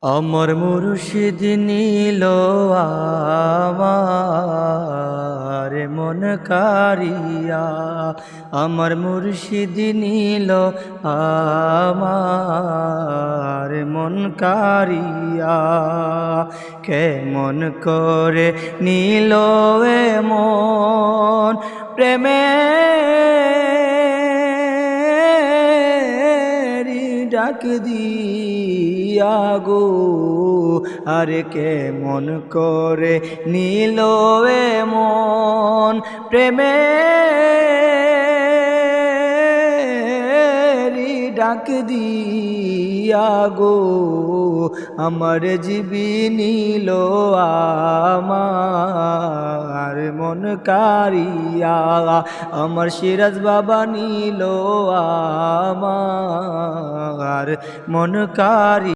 আমার মুর্শিদ নীল আমার মন কারিয়া, আমার মুর্শিদ নীল আমার মন কারিয়া। কেমন করে নীল মন প্রেমে ডাক দিয়া গো, আরে কেমন করে নীল মন প্রেমে ডাক দিয়া গো, আমার জীবী নীল আমার মন কারিয়া, আমার সিরাজ বাবা নীল আমার মন কারিয়া।